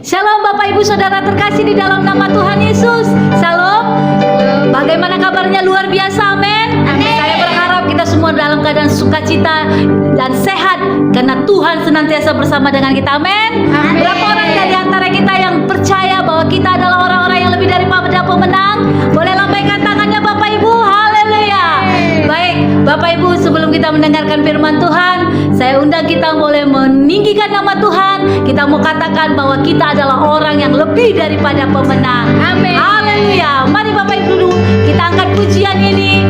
Shalom Bapak Ibu Saudara terkasih di dalam nama Tuhan Yesus. Shalom. Bagaimana kabarnya? Luar biasa, amin. Saya berharap kita semua dalam keadaan sukacita dan sehat karena Tuhan senantiasa bersama dengan kita, amin. Berapa orang dari antara kita yang percaya bahwa kita adalah orang-orang yang lebih daripada pemenang? Boleh lambaikan tangannya Bapak Ibu. Haleluya. Baik, Bapak Ibu, sebelum kita mendengarkan firman Tuhan, saya undang kita boleh meninggikan nama Tuhan. Kita mau katakan bahwa kita adalah orang yang lebih daripada pemenang. Amin. Haleluya. Mari Bapak Ibu dulu kita angkat pujian ini.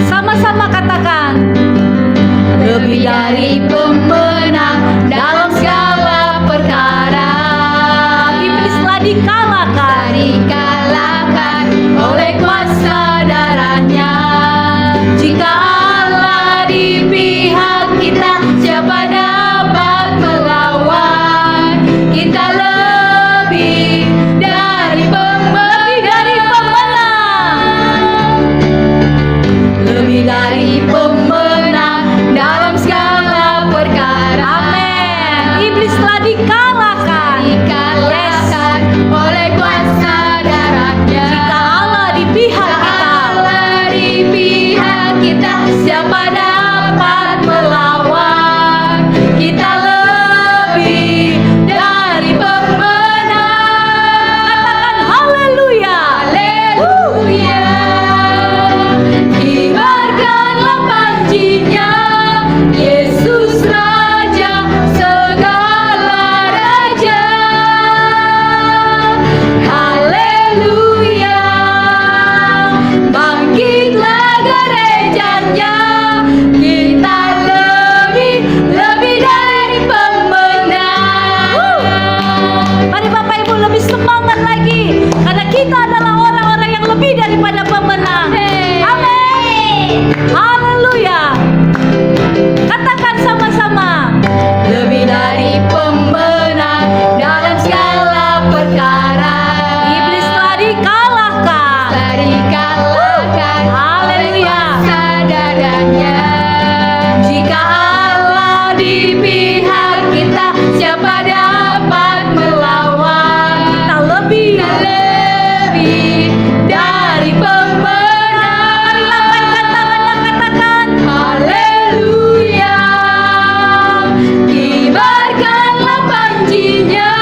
Sama-sama katakan, lebih dari pemenang dalam segala perkara. Iblislah dikalahkan oleh kuasa darahnya. Jika Allah di pihak kita, siapa dapat melawan? Kita lebih dari pemenang. Lebih dari pemenang dalam segala perkara. Amin. Iblislah dikalahkan oleh kuasa darahnya. Jika Allah di pihak kita, siapa dapat melawan? Kita lebih dari pemenang. Katakan haleluya. Haleluya. Kibarkanlah panjinya, Yesus Raja segala raja. Haleluya. Bangkitlah gerejanya, kita lebih dari pemenang. Mari Bapak Ibu lebih semangat lagi, karena kita adalah orang-orang yang lebih daripada pemenang. Amin. Haleluya. Katakan sama-sama, lebih dari pemenang dalam segala perkara. Iblis telah dikalahkan. Haleluya. Sadarnya. Jika Allah di pihak kita, siapa dapat melawan? Kita lebih dari pemenang. Mari lambaikan tangannya, katakan haleluya. Kibarkanlah panjinya,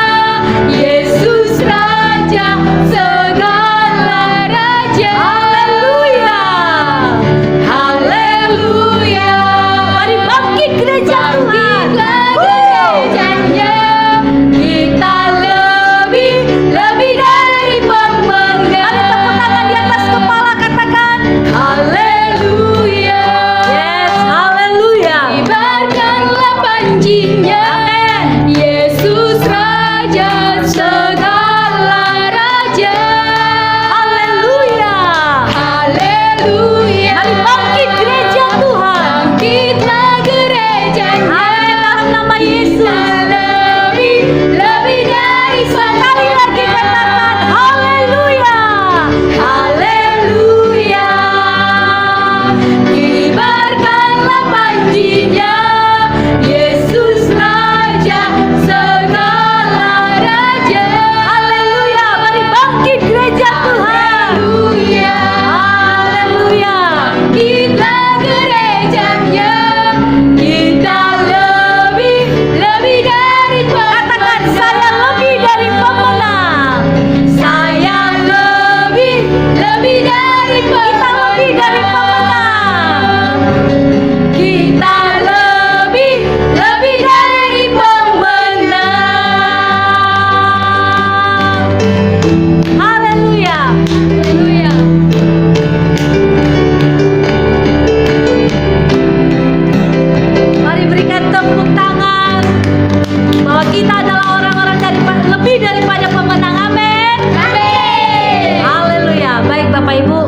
Yesus Raja segala raja. Haleluya. Haleluya. Mari bangkit gereja Tuhan. Gerejanya, kita lebih dari pemenang. Mari tepuk tangan di atas kepala, katakan haleluya. Yes, haleluya. Kibarkanlah panjinya, Yesus Raja segala raja. Haleluya. Haleluya. Mari bangkit gereja Tuhan. Bangkitlah gerejanya. Amin, dalam nama Yesus. Lebih dari sekali lagi katakan haleluya. Haleluya. Kibarkanlah panjinya, Yesus Raja segala raja. Haleluya. Mari bangkit gereja Tuhan. Haleluya. Haleluya. Bangkitlah gerejanya, kita lebih dari pemenang. Katakan saya lebih dari pemenang. Saya lebih dari pemenang. Kita lebih dari pemenang. Kita lebih dari pemenang. Haleluya. Haleluya. Mari berikan tepuk tangan bahwa kita adalah orang-orang lebih daripada pemenang. Amin. Amin. Haleluya. Baik Bapak Ibu,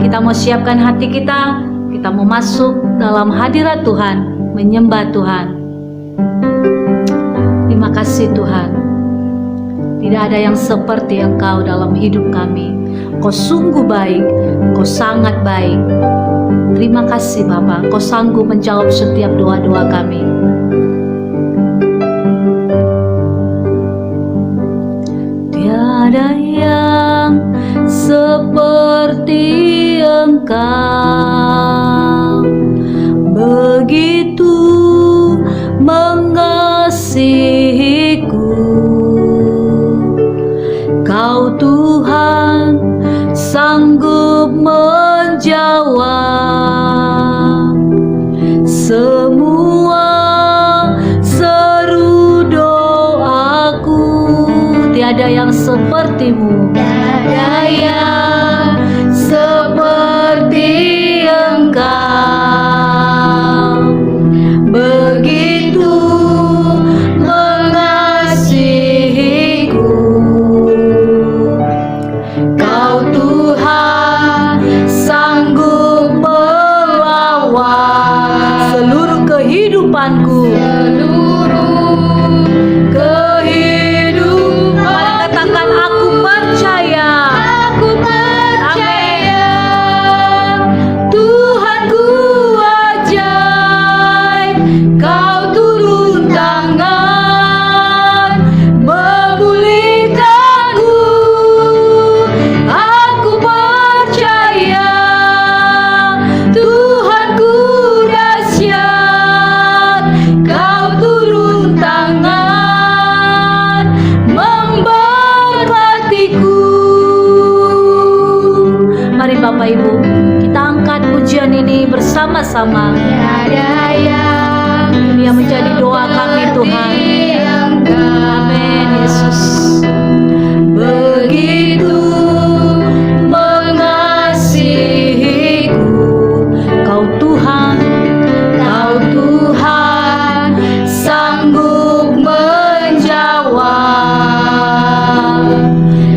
kita mau siapkan hati kita. Kita mau masuk dalam hadirat Tuhan, menyembah Tuhan. Terima kasih Tuhan. Tidak ada yang seperti Engkau dalam hidup kami. Kau sungguh baik, Kau sangat baik. Terima kasih Bapa, Kau sanggup menjawab setiap doa-doa kami. Tiada yang seperti Engkau, begitu mengasihiku. Kau Tuhan sanggup menjawab semua seru doaku. Tiada yang seperti-Mu, tiada yang seperti Engkau, begitu mengasihiku. Kau Tuhan sanggup melawat seluruh kehidupanku. Katakan aku percaya. Amin. Tuhanku ajaib, Kau turun tangan memulihkanku. Aku percaya Tuhanku dahsyat, Kau turun tangan memberkatiku. Mari Bapak Ibu, kita angkat pujian ini bersama-sama. Ini yang menjadi doa kami Tuhan. Amin Yesus. Begitu mengasihiku, Kau Tuhan sanggup menjawab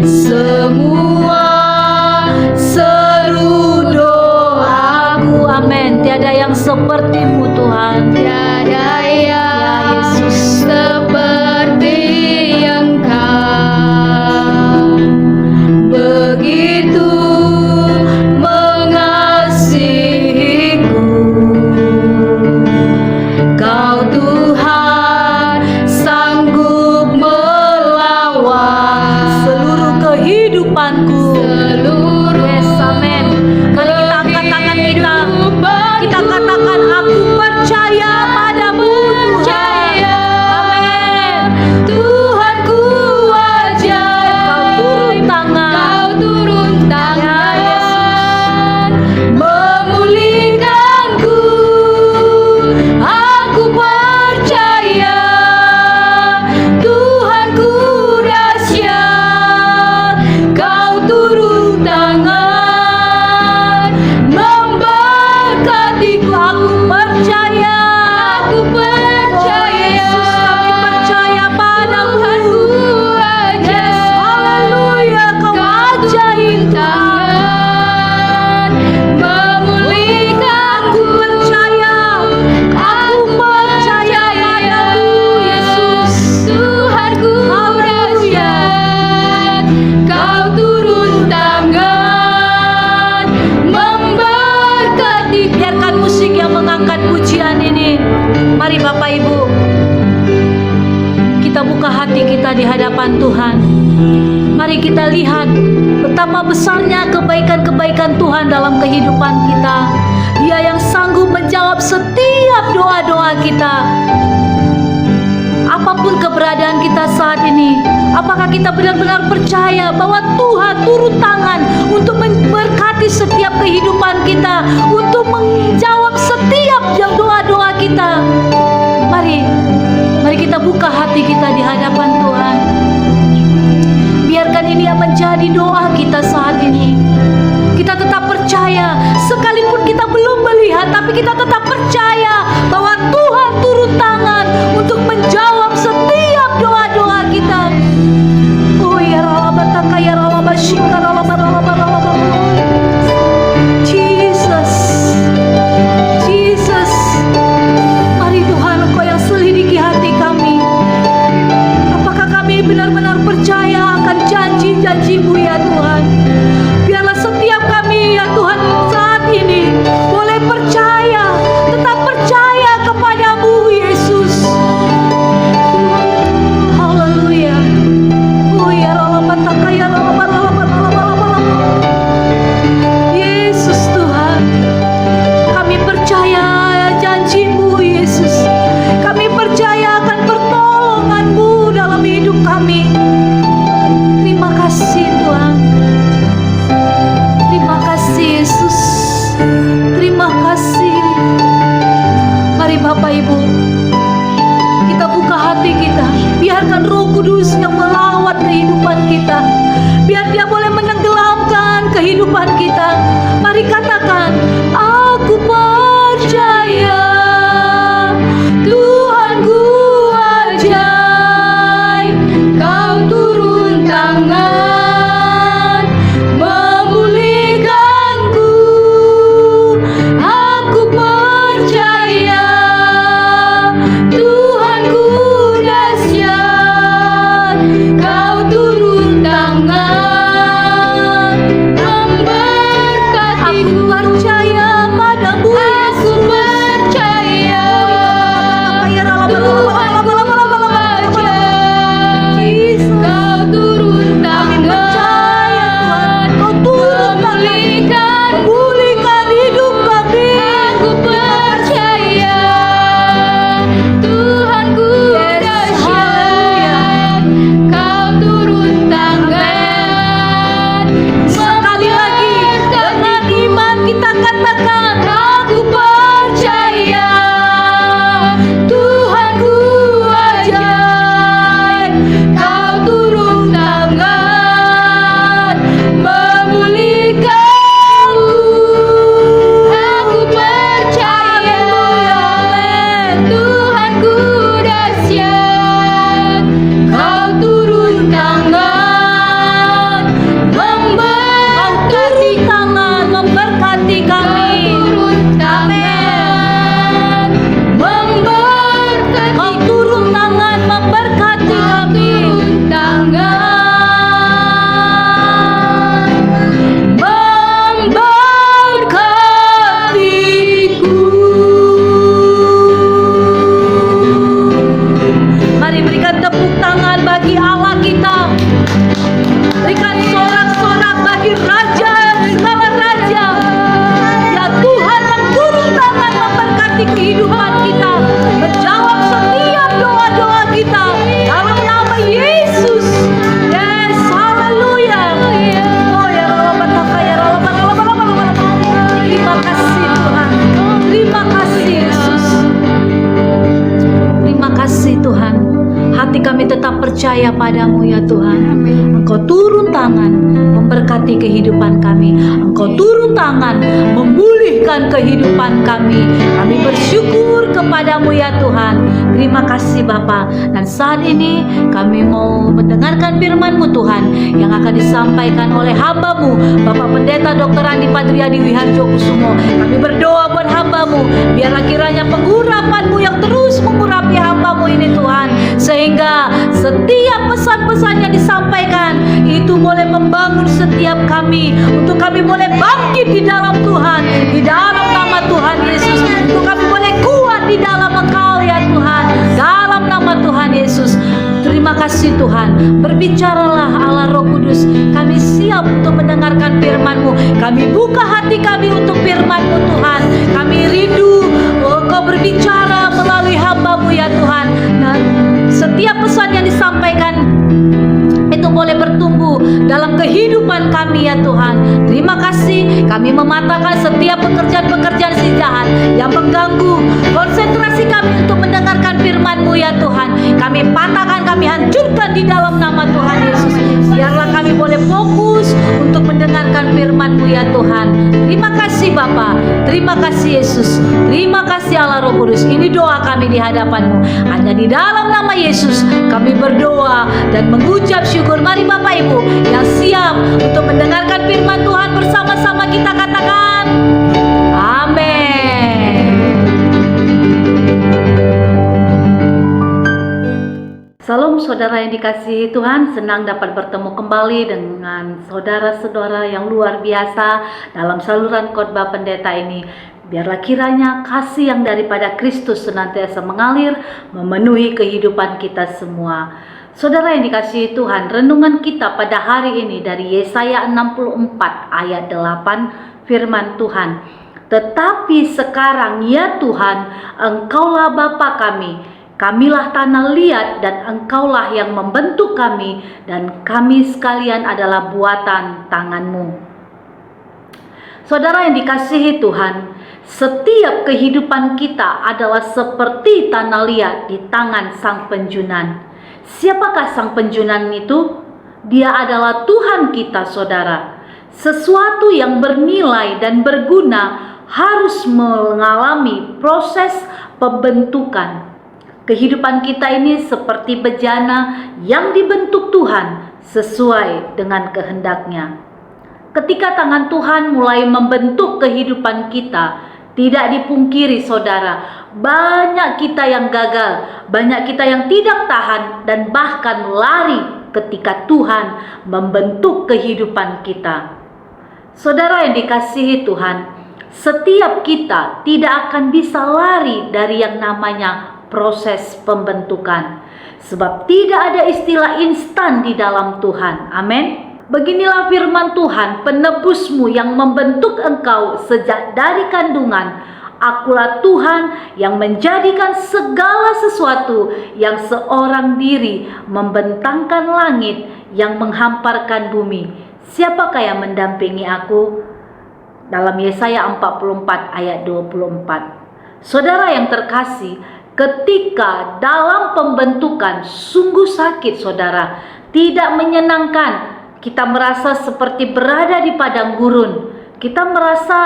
semua seru doaku. Amin. Tiada yang seperti-Mu Tuhan. Tiada yang Yesus. seperti Engkau, Begitu mengasihiku, Kau Tuhan sanggup melawat seluruh kehidupanku. Yes, amin. Mari kita angkat tangan kita. Kita katakan aku percaya padamu Tuhan. Amin. Tuhanku ajaib, Kau turun tangan memulihkanku. Aku percaya Tuhanku dahsyat, Kau turun tangan memberkatiku. Aku percaya, Yesus, kami percaya padamu. Yes, haleluya, Kau ajaib Tuhan, memulihkanku. Aku percaya padamu Yesus. Tuhanku dahsyat, Kau turun tangan memberkati. Biarkan musik yang mengangkat pujian ini. Mari Bapak Ibu, kita buka hati kita di hadapan Tuhan. Mari kita lihat betapa besarnya kebaikan-kebaikan Tuhan dalam kehidupan kita. Dia yang sanggup menjawab setiap doa-doa kita. Apapun keberadaan kita saat ini, apakah kita benar-benar percaya bahwa Tuhan turun tangan untuk memberkati setiap kehidupan kita, untuk menjawab setiap doa-doa kita? Mari kita buka hati kita di hadapan Tuhan. Biarkan ini yang menjadi doa kita saat ini. Kita tetap percaya, sekalipun kita belum melihat, tapi kita tetap percaya bahwa Tuhan turun tangan untuk menjawab setiap doa-doa kita. Oh ya Ralabataka ya Ralabashika Ralabaralabaralabar. Jesus, mari Tuhan Engkau yang selidiki hati kami. Apakah kami benar-benar percaya janji-Mu ya Tuhan. Biarlah setiap kami ya Tuhan saat ini boleh percaya, tetap percaya kepada-Mu Yesus. Haleluya. Oh ya lalapataka ya lalapataka. Yesus Tuhan, kami percaya janji-Mu Yesus. Kami percaya akan pertolongan-Mu dalam hidup kami. Terima kasih Tuhan. Terima kasih Yesus. Terima kasih. Mari Bapak Ibu, kita buka hati kita. Biarkan Roh Kudus yang melawat kehidupan kita. Biar Dia boleh menenggelamkan kehidupan kita. Mari katakan, aku percaya Tuhanku ajaib, Kau turun tangan memulihkanku. Aku percaya Tuhanku dahsyat. Kau turun tangan memberkatiku. aku percaya padamu. Aku percaya Tuhanku ajaib. Kau turun tangan memulihkan. Pulihkan hidup kami. Aku percaya Tuhanku dahsyat. Kau turun tangan Sekali lagi dengan iman kita katakan, Aku percaya Tuhanku ajaib. Kau turun tangan memulihkanku. Aku percaya Tuhanku dahsyat. Kau turun tangan memberkati. tangan memberkati kami. Turun tangan memberkati. Kau turun tangan memberkati kami. Turun tangan memberkatiku. Mari berikan tepuk tangan bagi Allah kita. Berikan sorak-sorak bagi Raja segala Raja. Ya Tuhan turun tangan memberkati kehidupan kita. Menjawab setiap doa-doa kita. Dalam nama Yesus. Yes, haleluya. Oh ya lalapataka ya lalapataka. Terima kasih Tuhan. Terima kasih Yesus. Terima kasih Tuhan. Hati kami tetap percaya padamu ya Tuhan. Engkau turun tangan memberkati kehidupan kami. Engkau turun tangan memulihkan kehidupan kami. Kami bersyukur kepadamu ya Tuhan. Terima kasih Bapa. Dan saat ini kami mau mendengarkan firman-Mu Tuhan, yang akan disampaikan oleh hamba-Mu Bapak Pendeta Dr. Andi Padriadi Wiharjo Kusumo. Kami berdoa buat hamba-Mu, biarlah kiranya pengurapan-Mu yang terus mengurapi hamba-Mu ini Tuhan, sehingga setiap pesan-pesan yang disampaikan itu boleh membangun setiap kami, untuk kami boleh bangkit di dalam Tuhan, di dalam nama Tuhan Yesus, untuk kami boleh kuat di dalam Engkau ya Tuhan, dalam nama Tuhan Yesus. Terima kasih Tuhan. Berbicaralah Allah Roh Kudus. Kami siap untuk mendengarkan firman-Mu. Kami buka hati kami untuk firman-Mu Tuhan. Kami rindu Engkau berbicara melalui hamba-Mu ya Tuhan. Dan setiap pesan yang disampaikan itu boleh bertumbuh dalam kehidupan kami ya Tuhan. Terima kasih. Kami mematahkan setiap pekerjaan-pekerjaan si jahat yang mengganggu konsentrasi kami untuk mendengarkan firman-Mu ya Tuhan. Kami patahkan, kami hancurkan di dalam nama Tuhan Yesus. Biarlah kami boleh fokus untuk mendengarkan firman-Mu ya Tuhan. Terima kasih Bapa. Terima kasih Yesus. Terima kasih Allah Roh Kudus. Ini doa kami di hadapan-Mu. Hanya di dalam nama Yesus kami berdoa dan mengucap syukur. Mari Bapak Ibu yang siap untuk mendengarkan firman Tuhan, bersama-sama kita katakan amin. Salam Shalom saudara yang dikasihi Tuhan, senang dapat bertemu kembali dengan saudara-saudara yang luar biasa dalam saluran khotbah pendeta ini. Biarlah kiranya kasih yang daripada Kristus senantiasa mengalir memenuhi kehidupan kita semua. Saudara yang dikasihi Tuhan, renungan kita pada hari ini dari Yesaya 64 ayat 8 firman Tuhan. Tetapi sekarang ya Tuhan, Engkaulah Bapa kami. Kamilah tanah liat dan Engkaulah yang membentuk kami, dan kami sekalian adalah buatan tangan-Mu. Saudara yang dikasihi Tuhan, setiap kehidupan kita adalah seperti tanah liat di tangan Sang Penjunan. Siapakah Sang Penjunan itu? Dia adalah Tuhan kita, saudara. Sesuatu yang bernilai dan berguna harus mengalami proses pembentukan. Kehidupan kita ini seperti bejana yang dibentuk Tuhan sesuai dengan kehendaknya. Ketika tangan Tuhan mulai membentuk kehidupan kita, tidak dipungkiri saudara, banyak kita yang gagal, banyak kita yang tidak tahan dan bahkan lari ketika Tuhan membentuk kehidupan kita. Saudara yang dikasihi Tuhan, setiap kita tidak akan bisa lari dari yang namanya proses pembentukan, sebab tidak ada istilah instan di dalam Tuhan. Amin. Beginilah firman Tuhan, penebusmu yang membentuk engkau sejak dari kandungan. Akulah Tuhan yang menjadikan segala sesuatu, yang seorang diri membentangkan langit, yang menghamparkan bumi. Siapakah yang mendampingi aku? Dalam Yesaya 44 ayat 24. Saudara yang terkasih, ketika dalam pembentukan sungguh sakit saudara, tidak menyenangkan. Kita merasa seperti berada di padang gurun. Kita merasa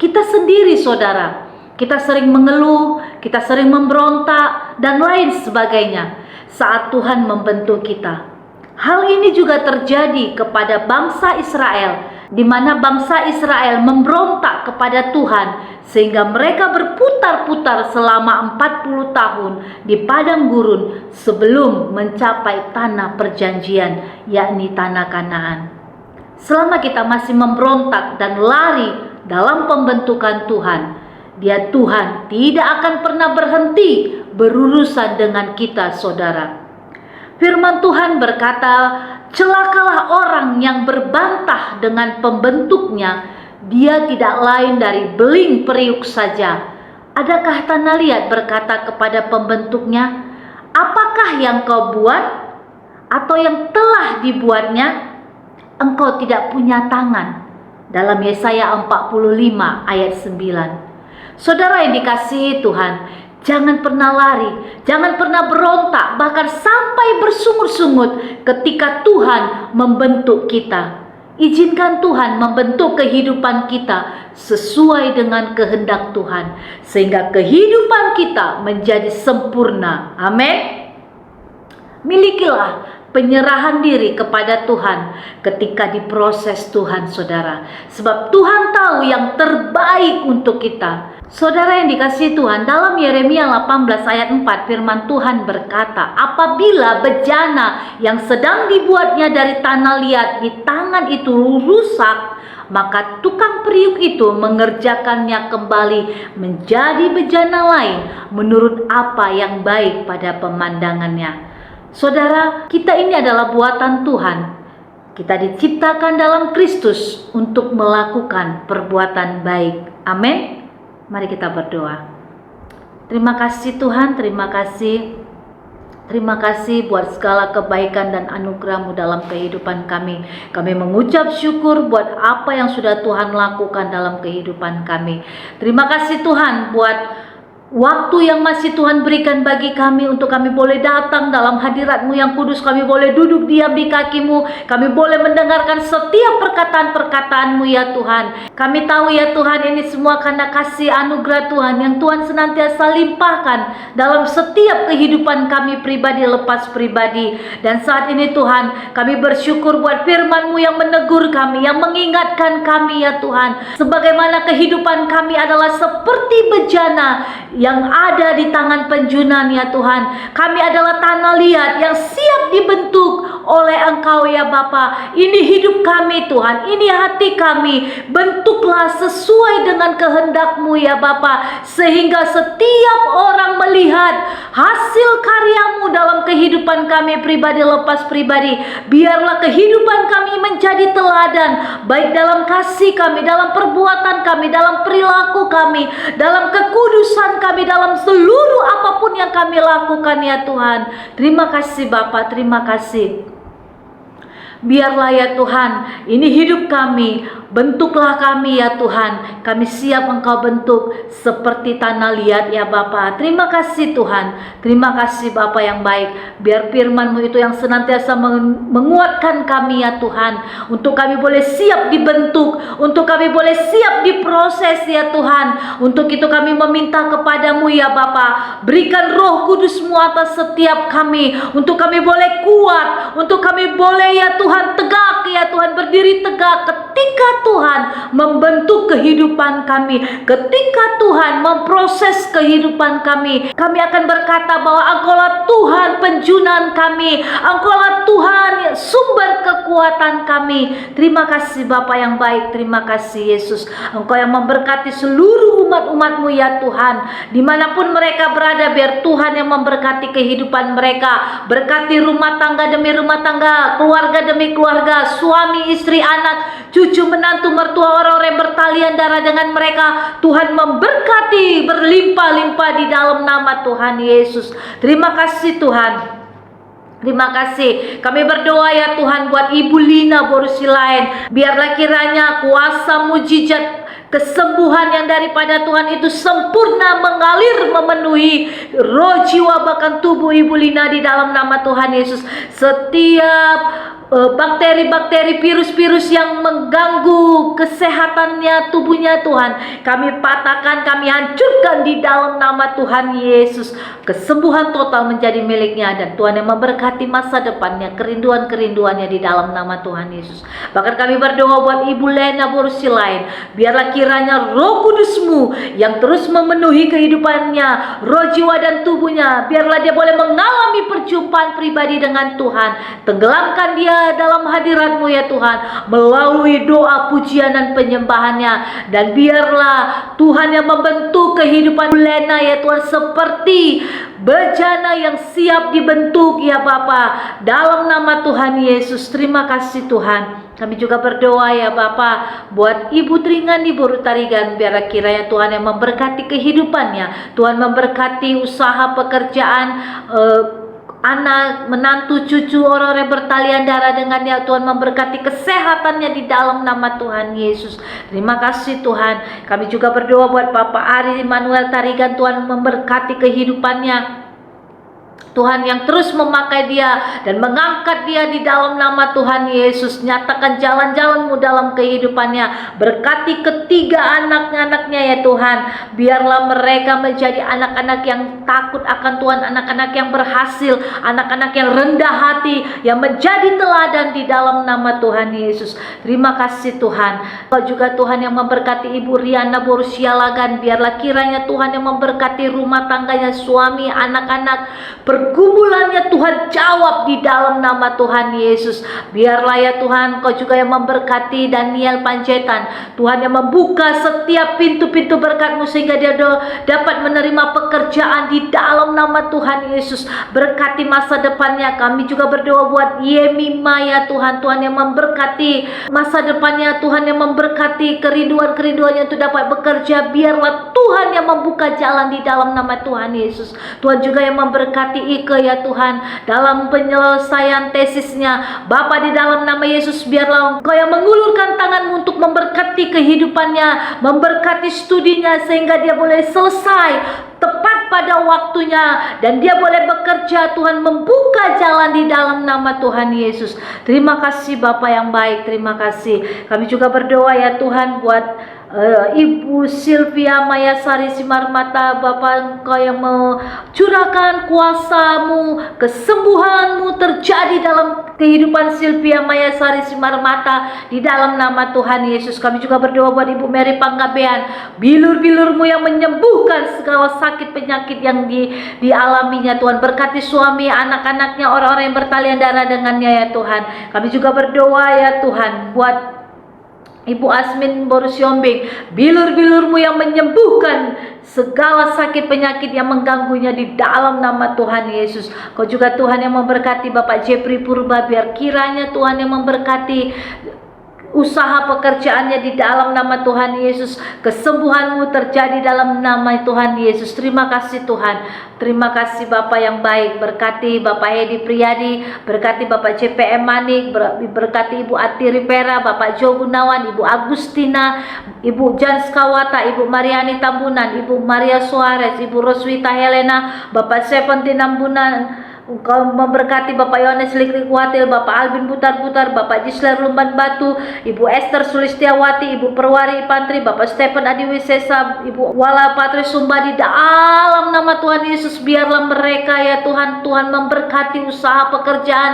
kita sendiri saudara. Kita sering mengeluh, kita sering memberontak dan lain sebagainya saat Tuhan membentuk kita. Hal ini juga terjadi kepada bangsa Israel, di mana bangsa Israel memberontak kepada Tuhan sehingga mereka berputar-putar selama 40 tahun di padang gurun sebelum mencapai tanah perjanjian, yakni tanah Kanaan. Selama kita masih memberontak dan lari dalam pembentukan Tuhan, Dia Tuhan tidak akan pernah berhenti berurusan dengan kita saudara. Firman Tuhan berkata, celakalah orang yang berbantah dengan pembentuknya, dia tidak lain dari beling periuk saja. Adakah tanah liat berkata kepada pembentuknya, apakah yang kau buat? Atau yang telah dibuatnya? Engkau tidak punya tangan. Dalam Yesaya 45 ayat 9. Saudara yang dikasihi Tuhan, jangan pernah lari, jangan pernah berontak, bahkan sampai bersungut-sungut ketika Tuhan membentuk kita. Izinkan Tuhan membentuk kehidupan kita sesuai dengan kehendak Tuhan, sehingga kehidupan kita menjadi sempurna. Amin. Milikilah penyerahan diri kepada Tuhan ketika diproses Tuhan saudara, sebab Tuhan tahu yang terbaik untuk kita. Saudara yang dikasihi Tuhan, dalam Yeremia 18 ayat 4 firman Tuhan berkata, apabila bejana yang sedang dibuatnya dari tanah liat di tangan itu rusak, maka tukang periuk itu mengerjakannya kembali menjadi bejana lain menurut apa yang baik pada pemandangannya. Saudara, kita ini adalah buatan Tuhan. Kita diciptakan dalam Kristus untuk melakukan perbuatan baik. Amin. Mari kita berdoa. Terima kasih Tuhan, terima kasih. Terima kasih buat segala kebaikan dan anugerah-Mu dalam kehidupan kami. Kami mengucap syukur buat apa yang sudah Tuhan lakukan dalam kehidupan kami. Terima kasih Tuhan buat waktu yang masih Tuhan berikan bagi kami untuk kami boleh datang dalam hadirat-Mu yang kudus. Kami boleh duduk diam di kaki-Mu. Kami boleh mendengarkan setiap perkataan-perkataan-Mu ya Tuhan. Kami tahu ya Tuhan, ini semua karena kasih anugerah Tuhan yang Tuhan senantiasa limpahkan dalam setiap kehidupan kami pribadi lepas pribadi. Dan saat ini Tuhan, kami bersyukur buat firman-Mu yang menegur kami, yang mengingatkan kami ya Tuhan. Sebagaimana kehidupan kami adalah seperti bejana yang ada di tangan penjunan ya Tuhan. Kami adalah tanah liat yang siap dibentuk oleh Engkau ya Bapa. Ini hidup kami Tuhan, ini hati kami. Bentuklah sesuai dengan kehendak-Mu ya Bapa, sehingga setiap orang melihat hasil karya-Mu dalam kehidupan kami pribadi lepas pribadi. Biarlah kehidupan kami menjadi teladan, baik dalam kasih kami, dalam perbuatan kami, dalam perilaku kami, dalam kekudusan kami, dalam seluruh apapun yang kami lakukan ya Tuhan. Terima kasih Bapa, terima kasih. Biarlah ya Tuhan, ini hidup kami, bentuklah kami ya Tuhan. Kami siap Engkau bentuk seperti tanah liat ya Bapa. Terima kasih Tuhan, terima kasih Bapa yang baik. Biar firman-Mu itu yang senantiasa menguatkan kami ya Tuhan, untuk kami boleh siap dibentuk, untuk kami boleh siap diproses ya Tuhan. Untuk itu kami meminta kepadamu ya Bapa, berikan Roh Kudus-Mu atas setiap kami, untuk kami boleh kuat, untuk kami boleh ya Tuhan tegak ya Tuhan, berdiri tegak ketika Tuhan membentuk kehidupan kami, ketika Tuhan memproses kehidupan kami. Kami akan berkata bahwa Engkaulah Tuhan penjunan kami, Engkaulah Tuhan sumber kekuatan kami. Terima kasih Bapa yang baik, terima kasih Yesus. Engkau yang memberkati seluruh umat-umat-Mu ya Tuhan, dimanapun mereka berada. Biar Tuhan yang memberkati kehidupan mereka, berkati rumah tangga demi rumah tangga, keluarga demi keluarga, suami, istri, anak, cucu, menantu, mertua, orang-orang yang bertalian darah dengan mereka. Tuhan memberkati berlimpah-limpah di dalam nama Tuhan Yesus. Terima kasih Tuhan. Terima kasih. Kami berdoa ya Tuhan buat Ibu Lina Borusilain. Biarlah kiranya kuasa mujizat kesembuhan yang daripada Tuhan itu sempurna mengalir memenuhi roh, jiwa, bahkan tubuh Ibu Lina di dalam nama Tuhan Yesus. Setiap bakteri-bakteri, virus-virus yang mengganggu kesehatannya, tubuhnya Tuhan, kami patahkan, kami hancurkan di dalam nama Tuhan Yesus. Kesembuhan total menjadi miliknya, dan Tuhan yang memberkati masa depannya, kerinduan-kerinduannya di dalam nama Tuhan Yesus. Bahkan kami berdoa buat Ibu Lena Borusilain, biarlah kiranya Roh Kudus-Mu yang terus memenuhi kehidupannya, roh, jiwa, dan tubuhnya. Biarlah dia boleh mengalami perjumpaan pribadi dengan Tuhan. Tenggelamkan dia dalam hadirat-Mu ya Tuhan, melalui doa, pujian, dan penyembahannya. Dan biarlah Tuhan yang membentuk kehidupan Lena ya Tuhan, seperti bejana yang siap dibentuk ya Bapa, dalam nama Tuhan Yesus. Terima kasih Tuhan. Kami juga berdoa ya Bapa buat Ibu Tringan di Boru Tarigan. Biar kiranya Tuhan yang memberkati kehidupannya, Tuhan memberkati usaha, pekerjaan, anak, menantu, cucu, orang-orang bertalian darah dengannya. Tuhan memberkati kesehatannya di dalam nama Tuhan Yesus. Terima kasih Tuhan. Kami juga berdoa buat Bapak Ari Manuel Tarigan. Tuhan memberkati kehidupannya, Tuhan yang terus memakai dia dan mengangkat dia di dalam nama Tuhan Yesus. Nyatakan jalan-jalan-Mu dalam kehidupannya. Berkati ketiga anak-anaknya ya Tuhan. Biarlah mereka menjadi anak-anak yang takut akan Tuhan, anak-anak yang berhasil, anak-anak yang rendah hati, yang menjadi teladan di dalam nama Tuhan Yesus. Terima kasih Tuhan. Kau juga Tuhan yang memberkati Ibu Riana Borusialagan. Biarlah kiranya Tuhan yang memberkati rumah tangganya, suami, anak-anak, pergumulannya Tuhan jawab di dalam nama Tuhan Yesus. Biarlah ya Tuhan Kau juga yang memberkati Daniel Panjaitan, Tuhan yang membuka setiap pintu-pintu berkat-Mu sehingga dia dapat menerima pekerjaan di dalam nama Tuhan Yesus. Berkati masa depannya. Kami juga berdoa buat Yemima ya Tuhan, Tuhan yang memberkati masa depannya, Tuhan yang memberkati kerinduan-kerinduannya untuk dapat bekerja. Biarlah Tuhan yang membuka jalan di dalam nama Tuhan Yesus. Tuhan juga yang memberkati Ike ya Tuhan dalam penyelesaian tesisnya. Bapa, di dalam nama Yesus, biarlah Engkau yang mengulurkan tangan-Mu untuk memberkati kehidupannya, memberkati studinya sehingga dia boleh selesai tepat pada waktunya dan dia boleh bekerja. Tuhan membuka jalan di dalam nama Tuhan Yesus. Terima kasih Bapa yang baik, terima kasih. Kami juga berdoa ya Tuhan buat Ibu Sylvia Mayasari Simarmata, Bapa Engkau yang mencurahkan kuasa-Mu, kesembuhan-Mu terjadi dalam kehidupan Sylvia Mayasari Simarmata di dalam nama Tuhan Yesus. Kami juga berdoa buat Ibu Mary Panggabean, bilur-bilur-Mu yang menyembuhkan segala sakit penyakit yang dialaminya Tuhan. Berkati suami, anak-anaknya, orang-orang yang bertalian darah dengannya ya Tuhan. Kami juga berdoa ya Tuhan buat Ibu Asmin Borusyombing, bilur-bilur-Mu yang menyembuhkan segala sakit penyakit yang mengganggunya di dalam nama Tuhan Yesus. Kau juga Tuhan yang memberkati Bapak Jeffrey Purba, biar kiranya Tuhan yang memberkati usaha pekerjaannya di dalam nama Tuhan Yesus. Kesembuhan-Mu terjadi dalam nama Tuhan Yesus. Terima kasih Tuhan. Terima kasih Bapak yang baik. Berkati Bapak Hedi Priyadi, berkati Bapak CPM Manik, berkati Ibu Ati Ripera, Bapak Jo Gunawan, Ibu Agustina, Ibu Jans Kawata, Ibu Mariani Tambunan, Ibu Maria Suarez, Ibu Roswita Helena, Bapak Seventy Nambunan. Engkau memberkati Bapak Yohanes Liklik Watil, Bapak Albin Putar-Putar, Bapak Gisler Lumban Batu, Ibu Esther Sulistiawati, Ibu Perwari Ipantri, Bapak Stephen Adiwisesa, Ibu Wala Patri Sumba. Di dalam nama Tuhan Yesus, biarlah mereka ya Tuhan, Tuhan memberkati usaha pekerjaan,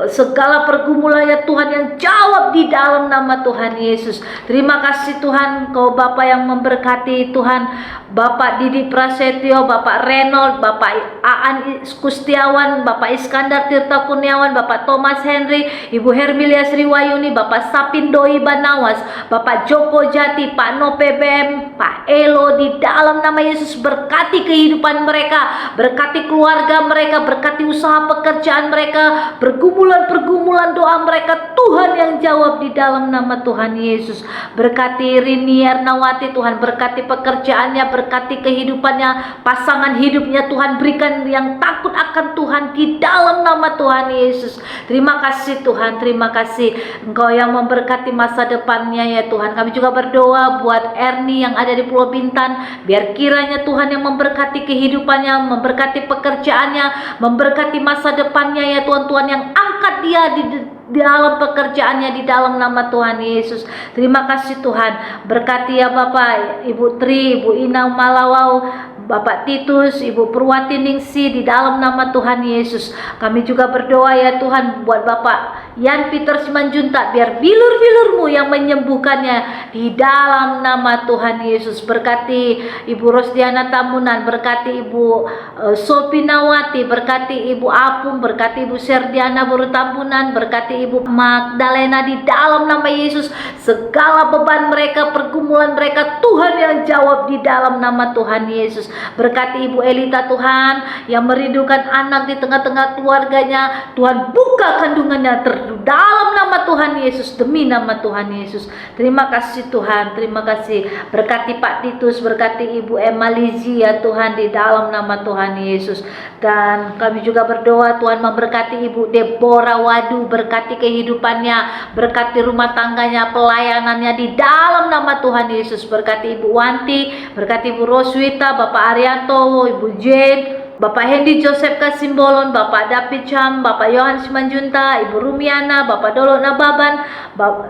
segala pergumulan ya Tuhan, yang jawab di dalam nama Tuhan Yesus. Terima kasih Tuhan, Engkau Bapak yang memberkati Tuhan, Bapak Didi Prasetyo, Bapak Renold, Bapak Aan Kustiawan, Bapak Iskandar Tirta Kurniawan, Bapak Thomas Henry, Ibu Hermilia Sriwayuni, Bapak Sapindoi Banawas, Bapak Joko Jati, Pak No PBM, Pak Elo. Di dalam nama Yesus, berkati kehidupan mereka, berkati keluarga mereka, berkati usaha pekerjaan mereka, pergumulan-pergumulan doa mereka, Tuhan yang jawab di dalam nama Tuhan Yesus. Berkati Rini Ernawati Tuhan, berkati pekerjaannya, berkati kehidupannya, pasangan hidupnya Tuhan, berikan yang takut akan Tuhan di dalam nama Tuhan Yesus. Terima kasih Tuhan, terima kasih Engkau yang memberkati masa depannya ya Tuhan. Kami juga berdoa buat Ernie yang ada di Pulau Bintan, biar kiranya Tuhan yang memberkati kehidupannya, memberkati pekerjaannya, memberkati masa depannya ya Tuhan. Tuhan yang angkat dia di dalam pekerjaannya di dalam nama Tuhan Yesus. Terima kasih Tuhan. Berkati ya Bapak, Ibu Tri, Ibu Ina Malawau, Bapak Titus, Ibu Purwati Ningsi, di dalam nama Tuhan Yesus. Kami juga berdoa ya Tuhan buat Bapak Yan Peter Simanjuntak, biar bilur-bilur-Mu yang menyembuhkannya di dalam nama Tuhan Yesus. Berkati Ibu Rosdiana Tamunan, berkati Ibu Sopinawati, berkati Ibu Apung, berkati Ibu Serdiana Boru Tambunan, berkati Ibu Magdalena di dalam nama Yesus. Segala beban mereka, pergumulan mereka, Tuhan yang jawab di dalam nama Tuhan Yesus. Berkati Ibu Elita Tuhan yang merindukan anak di tengah-tengah keluarganya, Tuhan buka kandungannya dalam nama Tuhan Yesus, demi nama Tuhan Yesus. Terima kasih Tuhan, terima kasih. Berkati Pak Titus, berkati Ibu Emma Lizzie ya Tuhan, di dalam nama Tuhan Yesus. Dan kami juga berdoa Tuhan memberkati Ibu Deborah Wadu, berkati kehidupannya, berkati rumah tangganya, pelayanannya di dalam nama Tuhan Yesus. Berkati Ibu Wanti, berkati Ibu Roswita, Bapak Arianto, Ibu Jane, Bapak Hendy Joseph Kasimbolon, Bapak David Cham, Bapak Yohan Simanjunta, Ibu Rumiana, Bapak Dolo Nababan,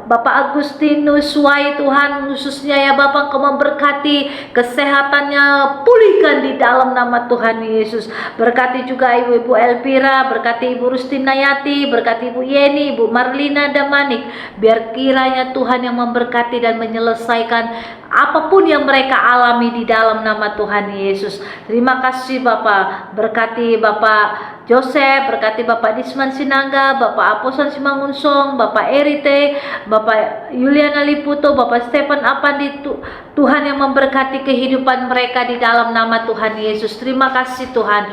Bapak Agustinus Wai Tuhan, khususnya ya Bapak Engkau memberkati kesehatannya, pulihkan di dalam nama Tuhan Yesus. Berkati juga Ibu Elvira, berkati Ibu Rustinayati, berkati Ibu Yeni, Ibu Marlina Damanik, biar kiranya Tuhan yang memberkati dan menyelesaikan apapun yang mereka alami di dalam nama Tuhan Yesus. Terima kasih Bapak. Berkati Bapak Joseph, berkati Bapak Disman Sinangga, Bapak Aposan Simangunsong, Bapak Erite, Bapak Yuliana Liputo, Bapak Stephen Apandi. Tuhan yang memberkati kehidupan mereka di dalam nama Tuhan Yesus. Terima kasih Tuhan.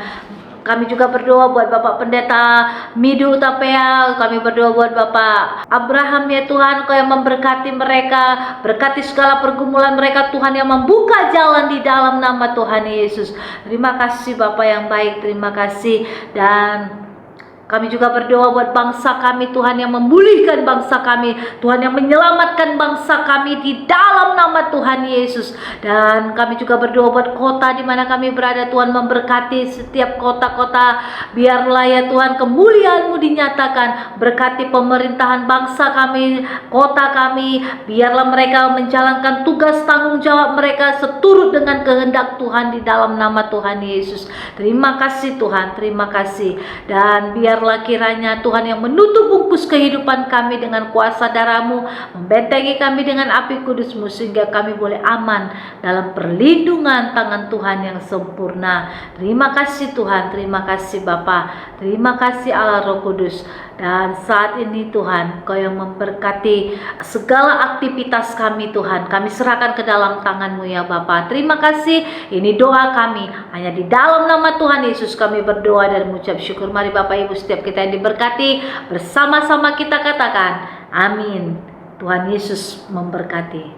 Kami juga berdoa buat Bapak Pendeta Midu Utapea. Kami berdoa buat Bapak Abraham ya Tuhan, Kau yang memberkati mereka, berkati segala pergumulan mereka, Tuhan yang membuka jalan di dalam nama Tuhan Yesus. Terima kasih Bapak yang baik, terima kasih. Dan Kami juga berdoa buat bangsa kami Tuhan, yang memulihkan bangsa kami, Tuhan yang menyelamatkan bangsa kami di dalam nama Tuhan Yesus. Dan kami juga berdoa buat kota di mana kami berada, Tuhan memberkati setiap kota-kota, biarlah ya Tuhan kemuliaan-Mu dinyatakan. Berkati pemerintahan bangsa kami, kota kami, biarlah mereka menjalankan tugas tanggung jawab mereka seturut dengan kehendak Tuhan di dalam nama Tuhan Yesus. Terima kasih Tuhan, terima kasih. Dan biarlah kiranya Tuhan yang menutup bungkus kehidupan kami dengan kuasa darah-Mu, membentengi kami dengan api kudus-Mu, sehingga kami boleh aman dalam perlindungan tangan Tuhan yang sempurna. Terima kasih Tuhan, terima kasih Bapa, terima kasih Allah Roh Kudus. Dan saat ini Tuhan, Kau yang memberkati segala aktivitas kami Tuhan, kami serahkan ke dalam tangan-Mu ya Bapa. Terima kasih, ini doa kami, hanya di dalam nama Tuhan Yesus kami berdoa dan mengucap syukur. Mari Bapak Ibu setiap kita yang diberkati, bersama-sama kita katakan amin. Tuhan Yesus memberkati.